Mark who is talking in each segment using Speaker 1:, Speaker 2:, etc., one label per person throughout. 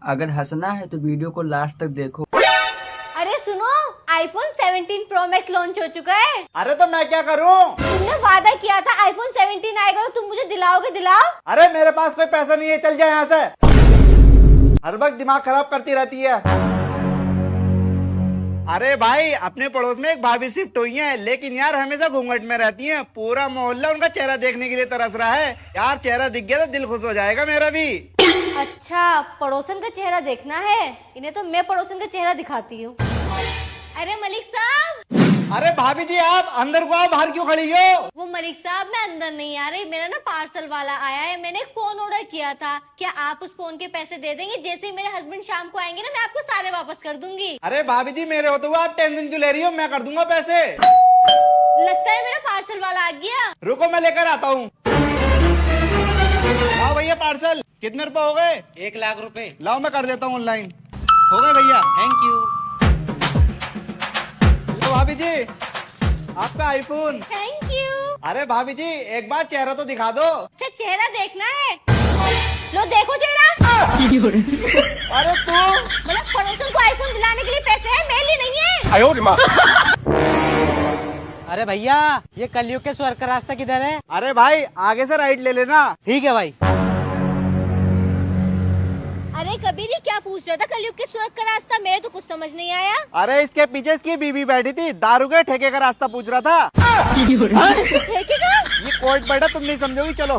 Speaker 1: अगर हंसना है तो वीडियो को लास्ट तक देखो।
Speaker 2: अरे सुनो, आईफोन 17 प्रो मैक्स लॉन्च हो चुका है।
Speaker 3: अरे तो मैं क्या करूं?
Speaker 2: तुमने वादा किया था आईफोन 17 आएगा तो तुम मुझे दिलाओगे, दिलाओ।
Speaker 3: अरे मेरे पास कोई पैसा नहीं है, चल जाए यहाँ से। हर वक्त दिमाग खराब करती रहती है। अरे भाई, अपने पड़ोस में एक भाभी शिफ्ट हुई है, लेकिन यार हमेशा घूंघट में रहती हैं। पूरा मोहल्ला उनका चेहरा देखने के लिए तरस रहा है। यार चेहरा दिख गया तो दिल खुश हो जाएगा मेरा भी।
Speaker 2: अच्छा, पड़ोसन का चेहरा देखना है? इन्हें तो मैं पड़ोसन का चेहरा दिखाती हूँ। अरे मलिक साहब।
Speaker 3: अरे भाभी जी, आप अंदर को आओ, बाहर क्यों खड़ी हो?
Speaker 2: वो मलिक साहब, मैं अंदर नहीं आ रही, मेरा ना पार्सल वाला आया है। मैंने एक फोन ऑर्डर किया था, क्या आप उस फोन के पैसे दे देंगे? जैसे ही मेरे हस्बैंड शाम को आएंगे ना, मैं आपको सारे वापस कर दूंगी।
Speaker 3: अरे भाभी जी, मेरे होते हुए आप टेंशन क्यों ले रही हो? मैं कर दूंगा पैसे।
Speaker 2: लगता है मेरा पार्सल वाला आ गया।
Speaker 3: रुको, मैं लेकर आता हूँ। लाओ भैया पार्सल। कितने रुपए हो गए?
Speaker 4: 1,00,000 रुपए।
Speaker 3: लाओ, मैं कर देता हूँ ऑनलाइन। हो गए भैया।
Speaker 4: Thank you.
Speaker 3: लो भाभी जी, आपका आईफोन।
Speaker 2: Thank you.
Speaker 3: अरे भाभी जी, एक बार चेहरा तो दिखा दो।
Speaker 2: अच्छा, चेहरा देखना है? लो देखो चेहरा।
Speaker 3: अरे तू
Speaker 2: मतलब पड़ोसन को आईफोन दिलाने के लिए पैसे है, मेरे लिए नहीं है।
Speaker 4: अरे भैया, ये कलयुग के स्वर्ग का रास्ता किधर है?
Speaker 3: अरे भाई, आगे से राइट ले लेना।
Speaker 4: ठीक है भाई।
Speaker 2: अरे कबीरी, क्या पूछ रहा था कलयुग के स्वर्ग का रास्ता? मेरे तो कुछ समझ नहीं आया।
Speaker 3: अरे इसके पीछे इसकी बीबी बैठी थी, दारू के ठेके का रास्ता पूछ रहा था।
Speaker 2: ठेके का?
Speaker 3: ये कोर्ट बैठा, तुम नहीं समझोगी। चलो।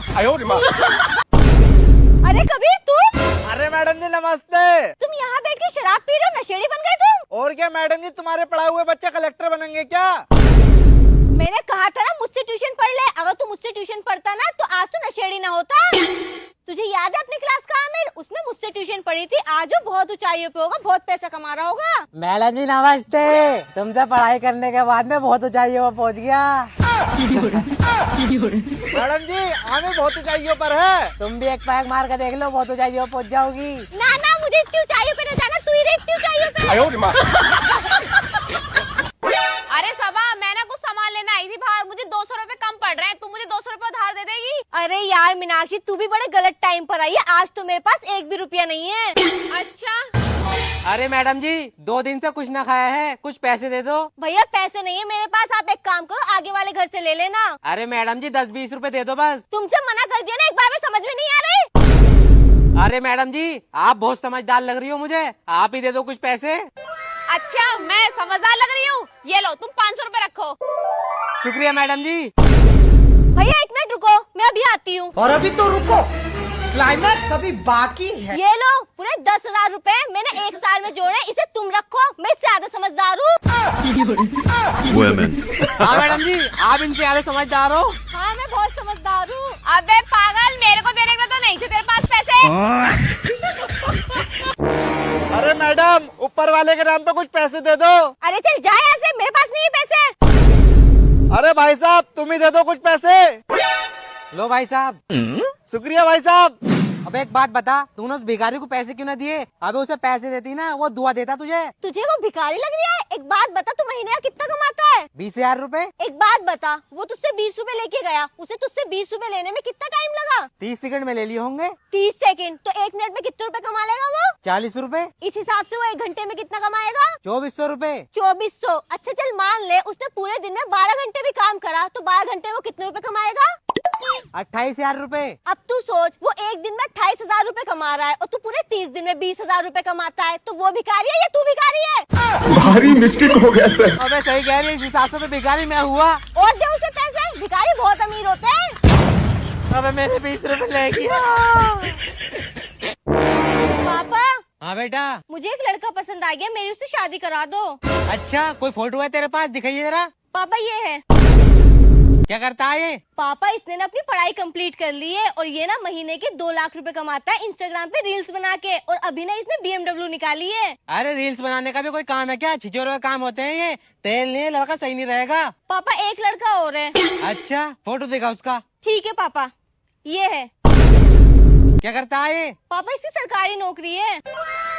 Speaker 2: अरे कबीर, तुम?
Speaker 3: अरे मैडम जी नमस्ते।
Speaker 2: तुम यहाँ बैठ के शराब पी रहे हो? नशेड़ी बन गए तुम?
Speaker 3: और क्या मैडम जी, तुम्हारे पढ़ाए हुए बच्चे कलेक्टर बनेंगे क्या?
Speaker 2: मैंने कहा था ना मुझसे ट्यूशन पढ़ ले। अगर तू मुझसे ट्यूशन पढ़ता ना तो आज तो नशेड़ी ना होता। तुझे याद है अपनी क्लास का आमिर? उसने मुझसे ट्यूशन पढ़ी थी। आज वो बहुत ऊंचाइयों पे होगा, बहुत पैसा कमा रहा होगा।
Speaker 4: मैडम जी नमस्ते। तुमसे पढ़ाई करने के बाद में बहुत ऊंचाइयों पर पहुंच गया।
Speaker 3: मैडम जी, आमिर बहुत ऊंचाइयों पर है।
Speaker 4: तुम भी एक पैक मार के देख लो, बहुत ऊंचाइयों पर पहुंच जाओगी।
Speaker 2: ना ना, मुझे इतनी ऊंचाइयों पे न जाना, तू ही रह इतनी ऊंचाइयों पे।
Speaker 5: अरे सबा, मैं ना कुछ सामान लेना आई थी बाहर, मुझे 200 रुपए कम पड़ रहे हैं, तू मुझे 200 रुपए उधार दे देगी?
Speaker 2: अरे यार मीनाक्षी, तू भी बड़े गलत टाइम पर आई है। आज तो मेरे पास एक भी रुपया नहीं है।
Speaker 5: अच्छा।
Speaker 4: अरे मैडम जी, 2 दिन से कुछ ना खाया है, कुछ पैसे दे दो।
Speaker 2: भैया पैसे नहीं है मेरे पास, आप एक काम करो, आगे वाले घर से ले लेना।
Speaker 4: अरे मैडम जी, 10-20 रुपए दे दो बस।
Speaker 2: तुमसे मना कर दिया ना एक बार में, समझ में नहीं आ रही?
Speaker 4: अरे मैडम जी, आप बहुत समझदार लग रही हो मुझे, आप ही दे दो कुछ पैसे।
Speaker 5: अच्छा, मैं समझदार लग रही हूँ? ये लो, तुम 500 रुपए रखो।
Speaker 4: शुक्रिया मैडम जी।
Speaker 2: भैया एक मिनट रुको, मैं अभी आती हूँ।
Speaker 6: और अभी तो रुको, क्लाइमैक्स अभी बाकी है।
Speaker 2: ये लो पूरे 10,000 रुपए मैंने एक साल में जोड़े, इसे तुम रखो, मैं इससे ज्यादा समझदार हूँ।
Speaker 4: हाँ मैडम जी, आप इनसे ज्यादा समझदार हो।
Speaker 2: हाँ, मैं बहुत समझदार हूँ।
Speaker 5: अबे पागल, मेरे को देने का तो नहीं थे तेरे पास पैसे।
Speaker 3: अरे मैडम, ऊपर वाले के नाम पे कुछ पैसे दे दो।
Speaker 2: अरे चल जा यहाँ से, मेरे पास नहीं है पैसे।
Speaker 3: अरे भाई साहब, तुम ही दे दो कुछ पैसे।
Speaker 4: लो भाई साहब।
Speaker 3: शुक्रिया भाई साहब।
Speaker 4: अब एक बात बता, तूने उस भिखारी को पैसे क्यों ना दिए? अबे उसे पैसे देती ना, वो दुआ देता तुझे।
Speaker 2: तुझे वो भिखारी लग रहा है? एक बात बता, तू महीने का कितना कमाता है?
Speaker 4: 20,000 रुपए।
Speaker 2: एक बात बता, वो तुझसे 20 रुपए लेके गया, उसे तुझसे 20 रुपए लेने में कितना टाइम लगा?
Speaker 4: 30 सेकंड में ले लिए होंगे।
Speaker 2: 30 सेकंड? तो 1 मिनट में कितने रुपए कमा लेगा वो?
Speaker 4: 40 रुपए।
Speaker 2: इस हिसाब से वो 1 घंटे में कितना कमाएगा?
Speaker 4: 2400 रुपए।
Speaker 2: 2400। अच्छा चल मान ले उसने पूरे दिन में 12 घंटे भी काम करा, तो 12 घंटे वो कितने रुपए कमाएगा?
Speaker 4: 28,000 रुपए।
Speaker 2: अब तू सोच, वो एक दिन में 28,000 रुपए कमा रहा है और तू पूरे 30 दिन में 20,000 रुपए कमाता है, तो वो भिखारी है या तू भिखारी है?
Speaker 6: भारी मिस्टेक हो गया सर।
Speaker 4: अबे सही कह रही है, इस हिसाब से तो भिखारी मैं हुआ।
Speaker 2: और दे उसे पैसे, भिखारी बहुत अमीर होते हैं।
Speaker 4: अबे मेरे 20 रुपए ले गया।
Speaker 2: पापा,
Speaker 4: हाँ बेटा।
Speaker 2: मुझे एक लड़का पसंद आ गया, मेरी उससे शादी करा दो।
Speaker 4: अच्छा, कोई फोटो है तेरे पास? दिखाइए जरा।
Speaker 2: पापा ये है।
Speaker 4: क्या करता है ये?
Speaker 2: पापा, इसने ना अपनी पढ़ाई कंप्लीट कर ली है और ये ना महीने के 2 लाख रुपए कमाता है इंस्टाग्राम पे रील्स बना के, और अभी ना इसने BMW निकाली है।
Speaker 4: अरे रील्स बनाने का भी कोई काम है क्या? छिचोरों का काम होते हैं ये। तेल नहीं, लड़का सही नहीं रहेगा।
Speaker 2: पापा एक लड़का और है।
Speaker 4: अच्छा, फोटो दिखा उसका।
Speaker 2: ठीक है पापा, ये है।
Speaker 4: क्या करता है ये?
Speaker 2: पापा इसकी सरकारी नौकरी है।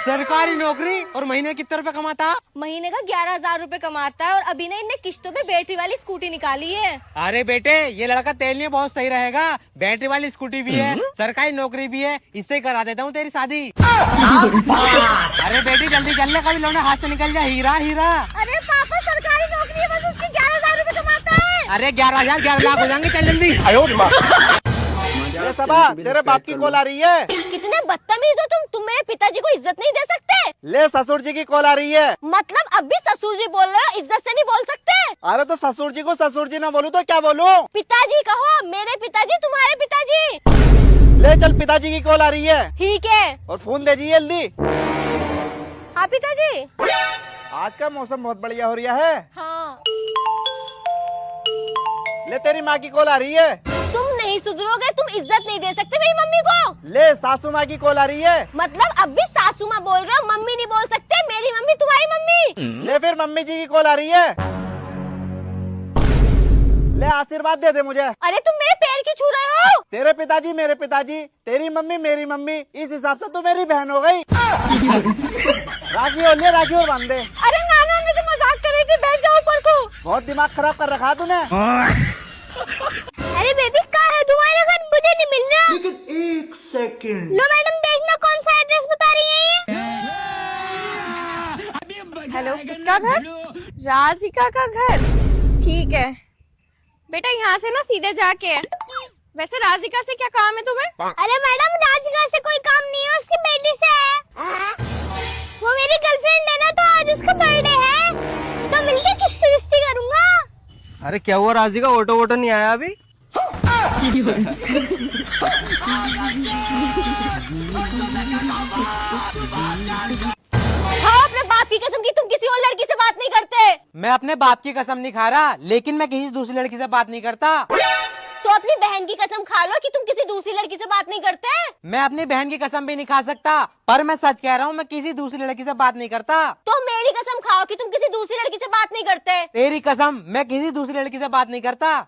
Speaker 4: सरकारी नौकरी? और महीने कितने रुपए कमाता?
Speaker 2: महीने का 11,000 रुपए कमाता है और अभी ना इनने किश्तों पे बैटरी वाली स्कूटी निकाली है।
Speaker 4: अरे बेटे, ये लड़का तेल नहीं बहुत सही रहेगा। बैटरी वाली स्कूटी भी है, सरकारी नौकरी भी है, इससे ही करा देता हूँ तेरी शादी। अरे बेटी जल्दी चल ले, कभी लौंडा हाथ से निकल जाए। हीरा हीरा।
Speaker 2: अरे पापा सरकारी नौकरी है, बस उसके 11,000 रुपए कमाता है।
Speaker 4: अरे 11,000 11 लाख हो जाएंगे, चल जल्दी।
Speaker 3: ये सबा तेरे बाप की कॉल आ रही है।
Speaker 2: कितने बदतमीज हो तुम मेरे पिताजी को इज्जत नहीं दे सकते।
Speaker 3: ले ससुर जी की कॉल आ रही है।
Speaker 2: मतलब अब भी ससुर जी बोल रहे हो, इज्जत से नहीं बोल सकते।
Speaker 3: अरे तो ससुर जी को ससुर जी न बोलूं तो क्या बोलूं?
Speaker 2: पिताजी कहो, मेरे पिताजी तुम्हारे पिताजी।
Speaker 3: ले चल, पिताजी की कॉल आ रही है।
Speaker 2: ठीक है।
Speaker 3: और फोन दे जी जल्दी।
Speaker 2: हाँ पिताजी।
Speaker 3: आज का मौसम बहुत बढ़िया हो रहा है।
Speaker 2: हाँ।
Speaker 3: ले तेरी माँ की कॉल आ रही है।
Speaker 2: तुम नहीं सुधरोगे, तुम इज्जत नहीं दे सकते मेरी मम्मी को।
Speaker 3: ले सासू माँ की कॉल आ रही है।
Speaker 2: मतलब अब भी सासू माँ बोल रहे हो, मम्मी नहीं बोल सकते। मेरी मम्मी तुम्हारी मम्मी।
Speaker 3: ले फिर मम्मी जी की कॉल आ रही है। ले आशीर्वाद दे दे मुझे।
Speaker 2: अरे तुम मेरे पैर क्यों छू रहे हो?
Speaker 3: तेरे पिताजी मेरे पिताजी, तेरी मम्मी मेरी मम्मी, इस हिसाब से तू मेरी बहन हो गई। राखी हो, ले राखी और बांध दे।
Speaker 2: अरे नाना, मैं तो मजाक कर रही थी, बैठ जाओ ऊपर को।
Speaker 3: बहुत दिमाग खराब कर रखा तूने।
Speaker 2: अरे बेबी कहाँ है तुम्हारा घर? मुझे नहीं मिल रहा।
Speaker 6: लेकिन एक सेकंड।
Speaker 2: लो मैडम, देखना कौन सा एड्रेस बता रही है ये।
Speaker 5: हेलो, किसका घर? राधिका का घर। ठीक है बेटा, यहाँ से ना सीधे जाके। वैसे राधिका से क्या काम है तुम्हें?
Speaker 2: अरे मैडम, राधिका से कोई काम नहीं है, उसकी बेटी से है। वो मेरी गर्लफ्रेंड है ना, तो आज उसका बर्थडे है, तो मिलके किस्सी करूंगा।
Speaker 7: अरे क्या हुआ राजी का, ऑटो वोटो नहीं आया अभी?
Speaker 2: हाँ, अपने बाप की कसम की तुम किसी और लड़की से बात नहीं करते।
Speaker 4: मैं अपने बाप की कसम नहीं खा रहा, लेकिन मैं किसी दूसरी लड़की से बात नहीं करता।
Speaker 2: तो अपनी बहन की कसम खा लो कि तुम किसी दूसरी लड़की से बात नहीं करते।
Speaker 4: मैं अपनी बहन की कसम भी नहीं खा सकता, पर मैं सच कह रहा हूँ, मैं किसी दूसरी लड़की से बात नहीं करता।
Speaker 2: तो मेरी कसम खाओ कि तुम किसी दूसरी लड़की से बात नहीं करते।
Speaker 4: तेरी कसम, मैं किसी दूसरी लड़की से बात नहीं करता।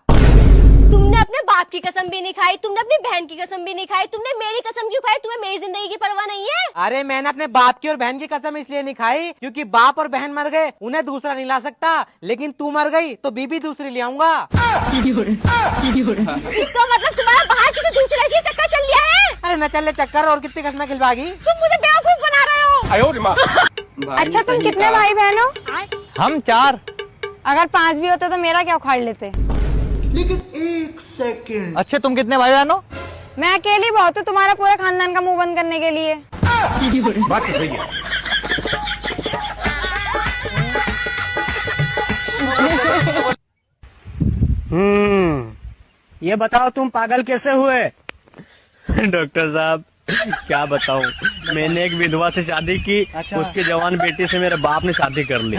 Speaker 2: तुमने अपने बाप की कसम भी नहीं खाई, तुमने अपनी बहन की कसम भी नहीं खाई, तुमने मेरी कसम क्यों खाई? तुम्हें मेरी जिंदगी की परवाह नहीं है?
Speaker 4: अरे मैंने अपने बाप की और बहन की कसम इसलिए नहीं खाई क्योंकि बाप और बहन मर गए, उन्हें दूसरा नहीं ला सकता, लेकिन तू मर गई तो बीबी दूसरी ले आऊंगा।
Speaker 2: इसका मतलब तुम्हारा बाहर किसी दूसरी लड़की का चक्कर चल लिया है।
Speaker 4: अरे न चल ले चक्कर, और कितनी कसमें खिलवागी?
Speaker 2: तुम मुझे बेवकूफ बना रहे हो।
Speaker 5: अच्छा तुम कितने भाई बहन हो?
Speaker 7: हम 4।
Speaker 5: अगर 5 भी होते तो मेरा क्या उखाड़ लेते?
Speaker 6: लेकिन एक सेकंड।
Speaker 7: अच्छे तुम कितने भाई बहन हो?
Speaker 5: मैं अकेली बहुत हूँ तुम्हारा पूरे खानदान का मुंह बंद करने के लिए।
Speaker 7: बात तो सही है।
Speaker 8: ये बताओ तुम पागल कैसे हुए? डॉक्टर साहब क्या बताऊं, मैंने एक विधवा से शादी की। उसके जवान बेटी से मेरे बाप ने शादी कर ली।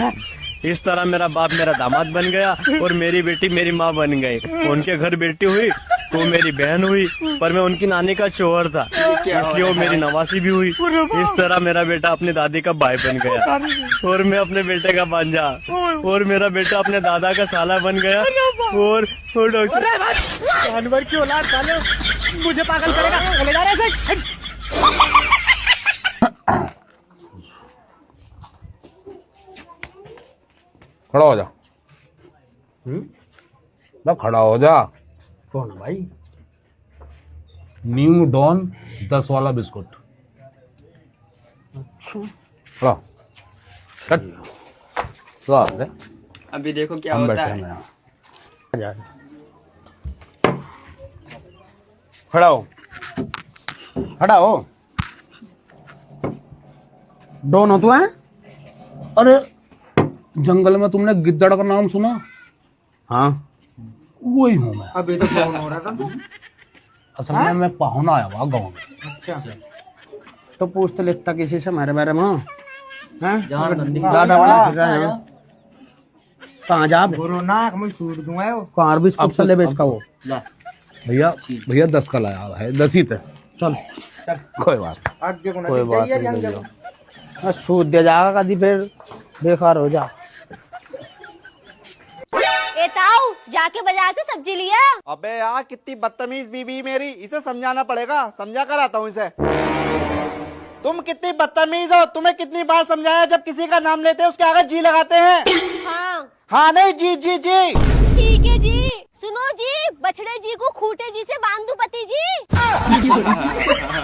Speaker 8: इस तरह मेरा बाप मेरा दामाद बन गया और मेरी बेटी मेरी माँ बन गई। उनके घर बेटी हुई तो मेरी बहन हुई, पर मैं उनकी नानी का शोहर था, इसलिए वो मेरी नवासी भी हुई। इस तरह मेरा बेटा अपनी दादी का भाई बन गया और मैं अपने बेटे का भांजा, और मेरा बेटा अपने दादा का साला बन गया। और डॉक्टर
Speaker 4: जानवर की औलाद साले, मुझे पागल करेगा, चले जा रहे हैं।
Speaker 9: खड़ा हो जा। ना खड़ा हो जा।
Speaker 1: कौन भाई?
Speaker 9: न्यू डॉन 10 वाला बिस्कुट। खड़ा कट। स्वाद है।
Speaker 1: अभी देखो क्या
Speaker 9: हम
Speaker 1: होता
Speaker 9: बैठे
Speaker 1: है।
Speaker 9: हैं यहाँ। खड़ा हो, खड़ा हो।
Speaker 4: डॉन हो तू है?
Speaker 9: अरे जंगल में तुमने गिद्दड़ का नाम सुना?
Speaker 4: हाँ
Speaker 9: वही हूँ मैं।
Speaker 6: अभी तो कौन हो रहा था तू?
Speaker 9: असल में मैं पहुना आया हुआ गाँव में।
Speaker 6: अच्छा।
Speaker 4: तो पूछ तो लेता किसी से मेरे बारे में। कहाँ जा
Speaker 6: गुरु नाक में सूट दूंगा वो।
Speaker 4: कार भी इसको ले बेच का वो।
Speaker 9: भैया भैया 10 का लाया है, 10 ही थे।
Speaker 4: चल
Speaker 9: कोई बात
Speaker 6: आगे को ना
Speaker 9: कोई बात
Speaker 6: चाहिए
Speaker 9: नहीं
Speaker 6: रंग
Speaker 9: भैया।
Speaker 4: सूद दे जाएगा कभी, फिर बेकार हो जा।
Speaker 2: ए ताऊ, जाके बाजार से सब्जी लिया।
Speaker 3: अबे यार कितनी बदतमीज बीबी मेरी, इसे समझाना पड़ेगा। समझा कर आता हूँ इसे। तुम कितनी बदतमीज हो, तुम्हें कितनी बार समझाया, जब किसी का नाम लेते हैं उसके आगे जी लगाते हैं।
Speaker 2: हाँ
Speaker 3: हाँ नहीं जी जी जी।
Speaker 2: ठीक है जी, सुनो जी, बछड़े जी को खूटे जी से बांध दो पति जी।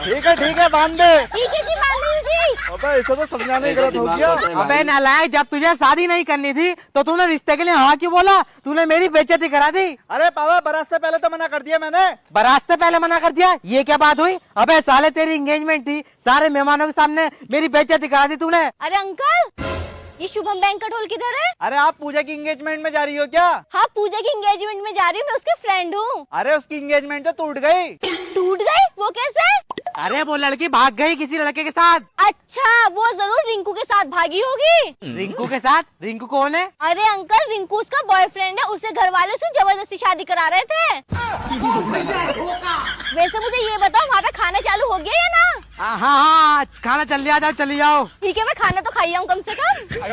Speaker 3: ठीक है बांध दे।
Speaker 2: ठीक है जी, बांध दो जी।
Speaker 3: अबे ऐसा तो समझाने ही गलत हो गया।
Speaker 4: अबे नालायक, जब तुझे शादी नहीं करनी थी तो तूने रिश्ते के लिए हाँ क्यों बोला? तूने मेरी बेइज्जती करा दी।
Speaker 3: अरे पापा, बारात से पहले तो मना कर दिया मैंने।
Speaker 4: बारात से पहले मना कर दिया? ये क्या बात हुई? अबे साले तेरी एंगेजमेंट थी, सारे मेहमानों के सामने मेरी बेइज्जती करा दी तूने।
Speaker 2: अरे अंकल, ये शुभम बैंकट हॉल किधर है?
Speaker 3: अरे आप पूजा की एंगेजमेंट में जा रही हो क्या?
Speaker 2: हाँ, पूजा की एंगेजमेंट में जा रही हूँ, मैं उसके फ्रेंड हूँ।
Speaker 3: अरे उसकी एंगेजमेंट तो टूट गई।
Speaker 2: टूट गई? वो कैसे?
Speaker 4: अरे वो लड़की भाग गई किसी लड़के के साथ।
Speaker 2: अच्छा, वो जरूर रिंकू के साथ भागी होगी।
Speaker 4: रिंकू के साथ? रिंकू कौन है?
Speaker 2: अरे अंकल, रिंकू उसका बॉयफ्रेंड है, उससे घर वाले उससे जबरदस्ती शादी करा रहे थे। वैसे मुझे ये बताओ, हमारा खाना चालू हो गया या ना?
Speaker 4: हाँ, खाना चल जाओ, चली जाओ।
Speaker 2: ठीक है, मैं खाना तो खाई आऊँ कम से कम।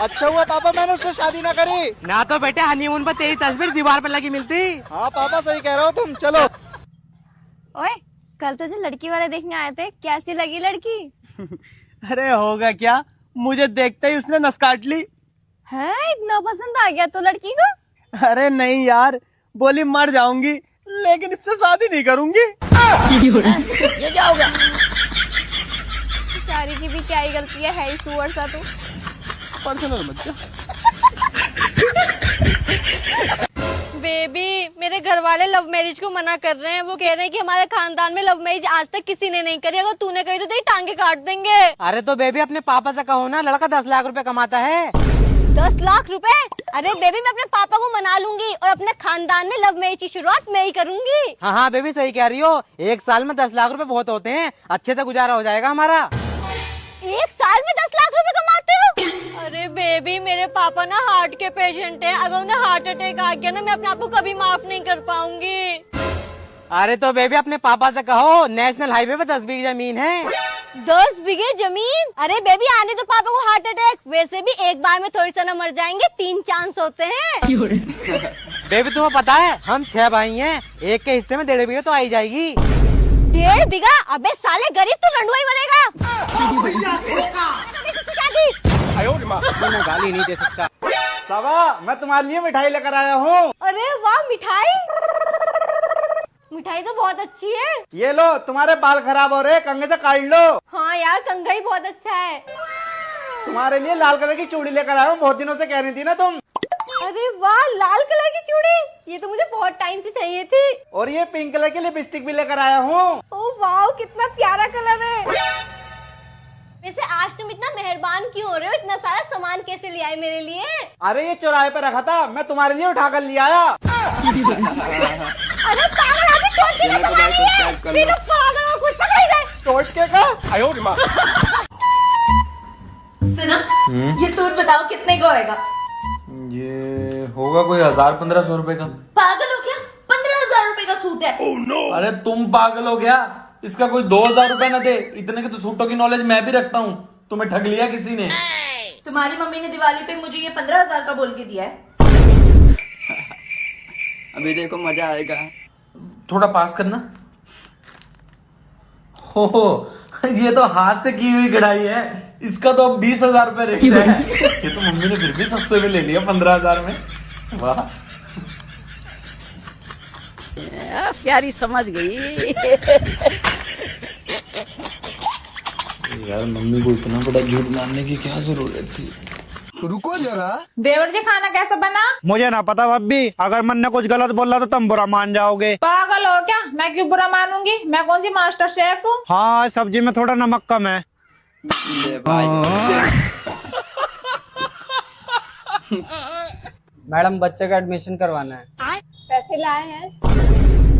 Speaker 3: अच्छा हुआ पापा मैंने उससे शादी ना करी।
Speaker 4: ना तो बेटे हनीमून पर तेरी तस्वीर दीवार पर लगी मिलती।
Speaker 3: हाँ पापा सही कह रहे हो तुम, चलो।
Speaker 5: ओए, कल तुझे लड़की वाले देखने आए थे, कैसी लगी लड़की?
Speaker 7: अरे होगा क्या, मुझे देखते ही उसने नस काट ली।
Speaker 5: है, इतना पसंद आ गया तो लड़की को?
Speaker 7: अरे नहीं यार, बोली मर जाऊंगी लेकिन इससे शादी नहीं करूंगी।
Speaker 2: ये क्या हो गया?
Speaker 5: बेचारी की भी क्या ही गलती है ही सुअर सा तू।
Speaker 7: पर्सनल बच्चा।
Speaker 2: बेबी, मेरे घर वाले लव मैरिज को मना कर रहे हैं। वो कह रहे हैं कि हमारे खानदान में लव मैरिज आज तक किसी ने नहीं करी, अगर तूने कही तो तेरी टांगे काट देंगे।
Speaker 4: अरे तो बेबी अपने पापा से कहो ना, लड़का 10 लाख रुपए कमाता है।
Speaker 2: 10 लाख रुपए? अरे बेबी, मैं अपने पापा को मना लूंगी और अपने खानदान में लव मैरिज की शुरुआत मैं ही करूंगी।
Speaker 4: हाँ बेबी सही कह रही हो, एक साल में 10 लाख रुपए बहुत होते हैं, अच्छे से गुजारा हो जाएगा हमारा।
Speaker 2: एक साल में 10 लाख रुपए कमाते हो? अरे बेबी, मेरे पापा ना हार्ट के पेशेंट हैं, अगर उन्हें हार्ट अटैक आ गया ना, मैं अपने आप को कभी माफ नहीं कर पाऊंगी।
Speaker 4: अरे तो बेबी अपने पापा से कहो, नेशनल हाईवे पे 10 बीघे जमीन है।
Speaker 2: 10 बीघे जमीन? अरे बेबी, आने तो पापा को हार्ट अटैक। वैसे भी एक बार में थोड़ी सा न मर जाएंगे, 3 चांस होते हैं।
Speaker 4: बेबी तुम्हें पता है हम 6 भाई हैं, एक के हिस्से में 1.5 बीघे तो आ ही जाएगी।
Speaker 2: 1.5 बीघा? अबे साले गरीब तो लंडुआ ही बनेगा।
Speaker 4: मैं गाली नहीं दे सकता।
Speaker 3: सबा, मैं तुम्हारे लिए मिठाई लेकर आया हूँ।
Speaker 2: अरे वाह, मिठाई? मिठाई तो बहुत अच्छी है।
Speaker 3: ये लो, तुम्हारे बाल खराब हो रहे, कंघे से काट लो।
Speaker 2: हाँ यार, कंघा ही बहुत अच्छा है।
Speaker 3: तुम्हारे लिए लाल कलर की चूड़ी लेकर आया हूँ, बहुत दिनों से कह रही थी ना तुम।
Speaker 2: अरे वाह, लाल कलर की चूड़ी, ये तो मुझे बहुत टाइम से चाहिए थी।
Speaker 3: और ये पिंक कलर की लिपस्टिक भी लेकर आया हूँ।
Speaker 2: ओह वाह, कितना प्यारा कलर है। वैसे आज तुम इतना मेहरबान क्यों हो रहे हो? इतना सारा सामान कैसे ले आए मेरे लिए?
Speaker 3: अरे ये चौराहे पे रखा था, मैं तुम्हारे लिए उठा कर ले आया।
Speaker 2: अरे पागल आदमी, टोट के
Speaker 1: चैनल को लाइक सब्सक्राइब कर लो।
Speaker 2: ये लोग पागल हो, कुछ पकड़ ही गए।
Speaker 3: टोटके का?
Speaker 10: सुनो, ये सूट बताओ कितने का होएगा?
Speaker 11: ये होगा कोई 1000-1500 रुपए का।
Speaker 10: पागल हो क्या? 15,000 रुपए का सूट है।
Speaker 11: अरे तुम पागल हो गया, इसका कोई 2000 रुपए न दे। इतने के तो सूटों की नॉलेज मैं भी रखता हूँ, तुम्हें ठग लिया किसी ने।
Speaker 10: तुम्हारी मम्मी ने दिवाली पे मुझे ये 15,000 का बोल के दिया है।
Speaker 1: अभी देखो मजा आएगा।
Speaker 11: थोड़ा पास करना। हो ये तो हाथ से की हुई कढ़ाई है, इसका तो 20,000 रुपए रेट है। ये तो मम्मी ने फिर भी सस्ते में ले लिया 15,000 में। वाह,
Speaker 10: प्यारी समझ गई।
Speaker 11: यार मम्मी को इतना बड़ा झूठ मारने की क्या जरूरत थी।
Speaker 6: रुको जरा।
Speaker 10: देवर जी, खाना कैसा बना?
Speaker 3: मुझे ना पता भाभी, अगर मन ने कुछ गलत बोला तो तुम बुरा मान जाओगे।
Speaker 10: पागल हो क्या? मैं क्यों बुरा मानूंगी? मैं कौन सी मास्टर शेफ हूँ?
Speaker 3: हाँ, सब्जी में थोड़ा नमक कम है।
Speaker 1: ले भाई।
Speaker 7: मैडम बच्चे का एडमिशन करवाना है।
Speaker 5: पैसे लाए हैं?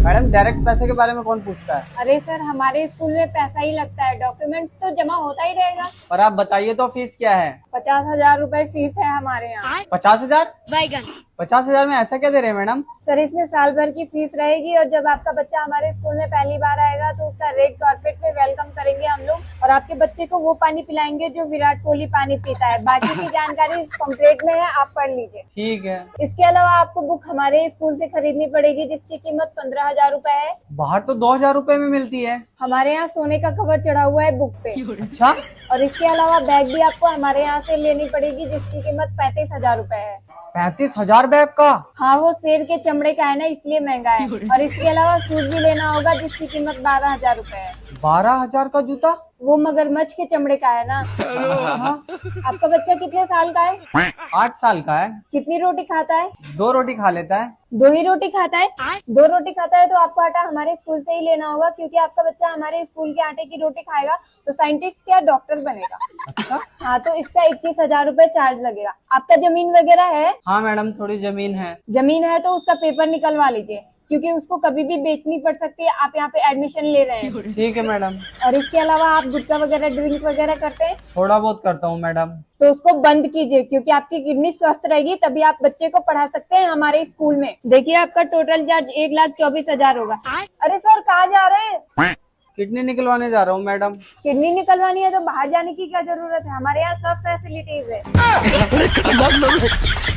Speaker 7: मैडम डायरेक्ट पैसे के बारे में कौन पूछता है?
Speaker 5: अरे सर, हमारे स्कूल में पैसा ही लगता है, डॉक्यूमेंट्स तो जमा होता ही रहेगा।
Speaker 7: और आप बताइए तो फीस क्या है?
Speaker 5: 50,000 रुपए फीस है हमारे यहाँ।
Speaker 7: 50,000?
Speaker 2: बैगन।
Speaker 7: 50,000 में ऐसा क्या दे रहे हैं मैडम?
Speaker 5: सर, इसमें साल भर की फीस रहेगी और जब आपका बच्चा हमारे स्कूल में पहली बार आएगा तो उसका रेड कार्पेट पे वेलकम करेंगे हम लोग और आपके बच्चे को वो पानी पिलाएंगे जो विराट कोहली पानी पीता है। बाकी की जानकारी पंपलेट में है, आप पढ़ लीजिए।
Speaker 7: ठीक है।
Speaker 5: इसके अलावा आपको बुक हमारे स्कूल से खरीदनी पड़ेगी जिसकी कीमत 15,000 रुपए है।
Speaker 7: बाहर तो 2,000 रुपए में मिलती है।
Speaker 5: हमारे यहाँ सोने का कवर चढ़ा हुआ है बुक पे।
Speaker 7: अच्छा,
Speaker 5: और इसके अलावा बैग भी आपको हमारे यहाँ से लेनी पड़ेगी जिसकी कीमत 35,000 रुपए है।
Speaker 6: 35,000 बैग का?
Speaker 5: हाँ, वो शेर के चमड़े का है ना, इसलिए महंगा है। और इसके अलावा शूज भी लेना होगा जिसकी कीमत 12,000 रूपए है।
Speaker 6: 12,000 का जूता?
Speaker 5: वो मगरमच्छ के चमड़े का है ना। आपका बच्चा कितने साल का है?
Speaker 6: 8 साल का है।
Speaker 5: कितनी रोटी खाता है?
Speaker 6: 2 रोटी खा लेता है।
Speaker 5: 2 ही रोटी खाता है? 2 रोटी खाता है तो आपको आटा हमारे स्कूल से ही लेना होगा, क्योंकि आपका बच्चा हमारे स्कूल के आटे की रोटी खाएगा तो साइंटिस्ट या डॉक्टर बनेगा।
Speaker 6: अच्छा।
Speaker 5: हाँ, तो इसका 21,000 रूपए चार्ज लगेगा। आपका जमीन वगैरह है?
Speaker 6: हाँ मैडम, थोड़ी जमीन है।
Speaker 5: जमीन है तो उसका पेपर निकलवा लीजिए, क्योंकि उसको कभी भी बेचनी पड़ सकती है। आप यहाँ पे एडमिशन ले रहे हैं।
Speaker 6: ठीक है मैडम।
Speaker 5: और इसके अलावा आप गुटखा वगैरह ड्रिंक वगैरह करते हैं?
Speaker 6: थोड़ा बहुत करता हूँ मैडम।
Speaker 5: तो उसको बंद कीजिए, क्योंकि आपकी किडनी स्वस्थ रहेगी तभी आप बच्चे को पढ़ा सकते हैं हमारे स्कूल में। देखिए, आपका टोटल चार्ज 1,24,000 होगा। अरे सर, कहाँ जा रहे हैं?
Speaker 6: किडनी निकलवाने जा रहा हूँ मैडम।
Speaker 5: किडनी निकलवानी है तो बाहर जाने की क्या जरूरत है, हमारे यहाँ सब फैसिलिटीज है।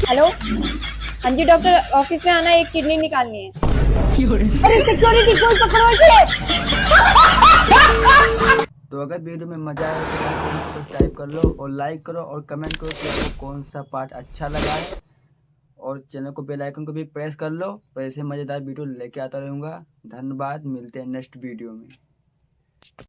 Speaker 5: हेलो, हाँ जी डॉक्टर, ऑफिस में आना, एक किडनी निकालनी है। अरे सिक्योरिटी को पकड़ो इसे।
Speaker 1: तो अगर वीडियो में मजा आया तो सब्सक्राइब कर लो और लाइक करो और कमेंट करो कि आपको कौन सा पार्ट अच्छा लगा है, और चैनल को बेल आइकन को भी प्रेस कर लो। और ऐसे मज़ेदार वीडियो लेके आता रहूँगा। धन्यवाद, मिलते हैं नेक्स्ट वीडियो में।